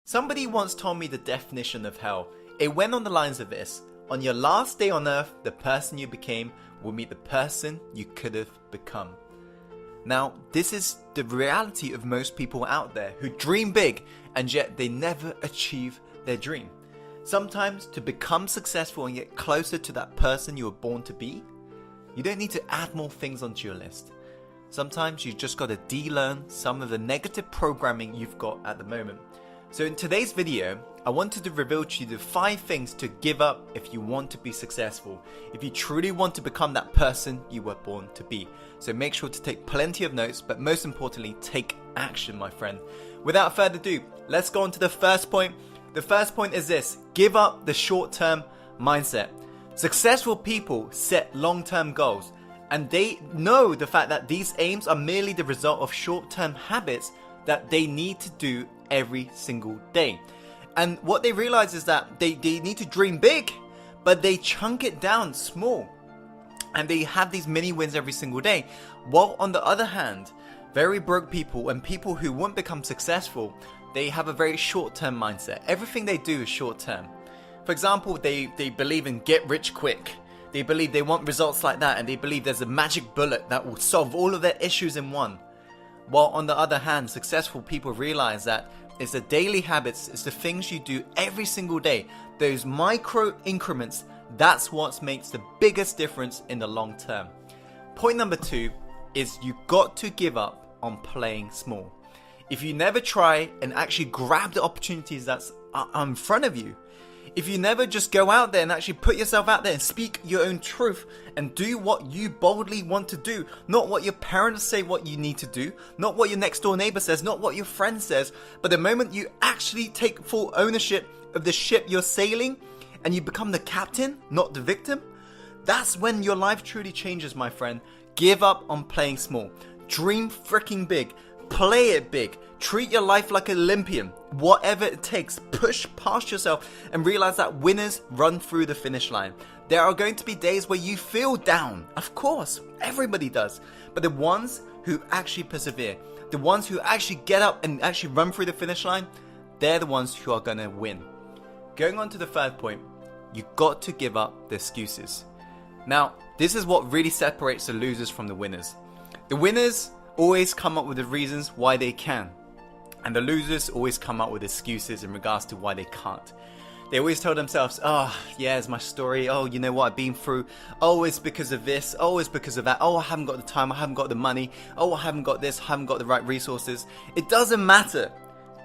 Somebody once told me the definition of hell. It went on the lines of this: on your last day on earth, the person you became will meet the person you could have become. Now, this is the reality of most people out there who dream big and yet they never achieve their dream. Sometimes to become successful and get closer to that person you were born to be, you don't need to add more things onto your list. Sometimes you just got to de-learn some of the negative programming you've got at the moment. So in today's video, I wanted to reveal to you the 5 things to give up if you want to be successful, if you truly want to become that person you were born to be. So make sure to take plenty of notes, but most importantly, take action, my friend. Without further ado, let's go on to the first point. The first point is this: give up the short-term mindset. Successful people set long-term goals, and they know the fact that these aims are merely the result of short-term habits that they need to do every single day. And what they realize is that they need to dream big, but they chunk it down small. And they have these mini wins every single day. While on the other hand, very broke people and people who won't become successful, they have a very short-term mindset. Everything they do is short-term. For example, they believe in get rich quick. They believe they want results like that, and they believe there's a magic bullet that will solve all of their issues in one. While on the other hand, successful people realize that it's the daily habits, it's the things you do every single day, those micro increments, that's what makes the biggest difference in the long term. Point number 2 is you got to give up on playing small. If you never try and actually grab the opportunities that's in front of you, if you never just go out there and actually put yourself out there and speak your own truth and do what you boldly want to do, not what your parents say what you need to do, not what your next door neighbor says, not what your friend says, but the moment you actually take full ownership of the ship you're sailing and you become the captain, not the victim, that's when your life truly changes, my friend. Give up on playing small. Dream freaking big. Play it big. Treat your life like an Olympian. Whatever it takes, push past yourself and realize that winners run through the finish line. There are going to be days where you feel down. Of course, everybody does. But the ones who actually persevere, the ones who actually get up and actually run through the finish line, they're the ones who are going to win. Going on to the third point, you got to give up the excuses. Now, this is what really separates the losers from the winners. The winners always come up with the reasons why they can, and the losers always come up with excuses in regards to why they can't. They always tell themselves, oh yeah, it's my story, oh you know what I've been through, oh it's because of this, oh it's because of that, oh I haven't got the time, I haven't got the money, oh I haven't got this, I haven't got the right resources. It doesn't matter.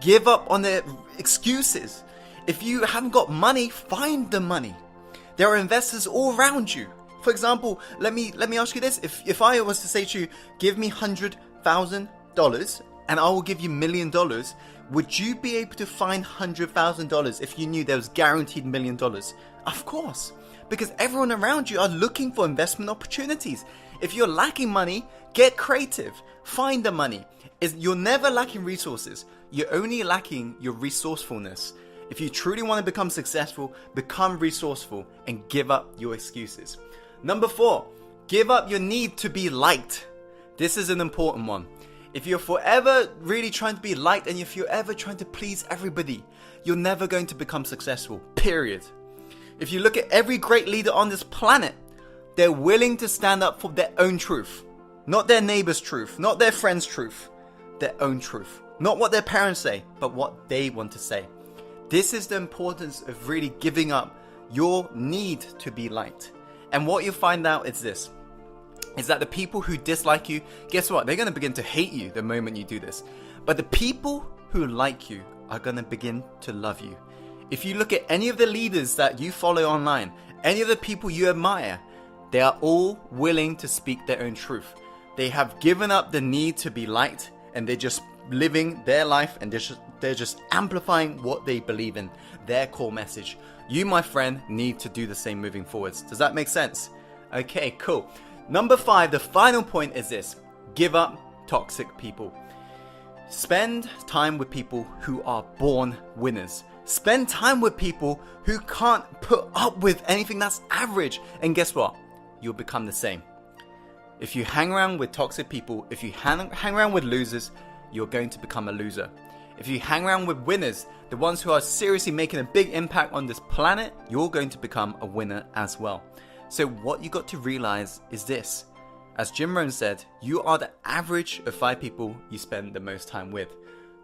Give up on the excuses. If you haven't got money, find the money. There are investors all around you. For example, let me ask you this. If I was to say to you, give me $100,000 and I will give you $1 million, would you be able to find $100,000 if you knew there was guaranteed $1 million? Of course, because everyone around you are looking for investment opportunities. If you're lacking money, get creative. Find the money. You're never lacking resources. You're only lacking your resourcefulness. If you truly want to become successful, become resourceful and give up your excuses. Number 4, give up your need to be liked. This is an important one. If you're forever really trying to be liked and if you're ever trying to please everybody, you're never going to become successful, period. If you look at every great leader on this planet, they're willing to stand up for their own truth. Not their neighbor's truth, not their friend's truth, their own truth. Not what their parents say, but what they want to say. This is the importance of really giving up your need to be liked. And what you'll find out is this, is that the people who dislike you, guess what? They're going to begin to hate you the moment you do this. But the people who like you are going to begin to love you. If you look at any of the leaders that you follow online, any of the people you admire, they are all willing to speak their own truth. They have given up the need to be liked and they're just living their life and they're just amplifying what they believe in, their core message. You, my friend, need to do the same moving forwards. Does that make sense? Okay, cool. Number 5, the final point is this: give up toxic people. Spend time with people who are born winners. Spend time with people who can't put up with anything that's average. And guess what? You'll become the same. If you hang around with toxic people, if you hang around with losers, you're going to become a loser. If you hang around with winners, the ones who are seriously making a big impact on this planet, you're going to become a winner as well. So what you got to realize is this. As Jim Rohn said, you are the average of 5 people you spend the most time with.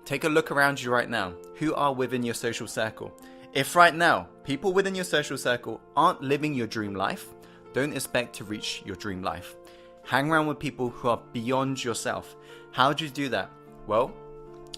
Take a look around you right now. Who are within your social circle? If right now, people within your social circle aren't living your dream life, don't expect to reach your dream life. Hang around with people who are beyond yourself. How do you do that? Well,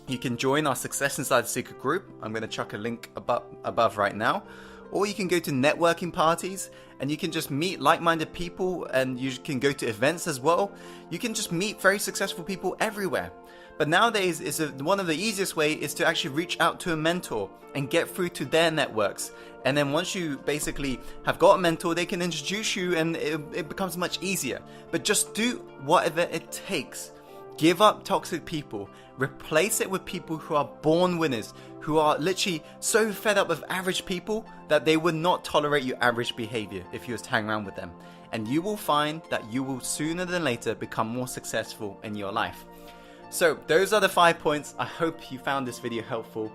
you can join our Success Inside the Secret group. I'm going to chuck a link above right now. Or you can go to networking parties and you can just meet like-minded people, and you can go to events as well. You can just meet very successful people everywhere. But nowadays, one of the easiest way is to actually reach out to a mentor and get through to their networks. And then once you basically have got a mentor, they can introduce you and it becomes much easier. But just do whatever it takes. Give up toxic people. Replace it with people who are born winners, who are literally so fed up with average people that they would not tolerate your average behavior if you was to hang around with them. And you will find that you will sooner than later become more successful in your life. So those are the 5 points. I hope you found this video helpful.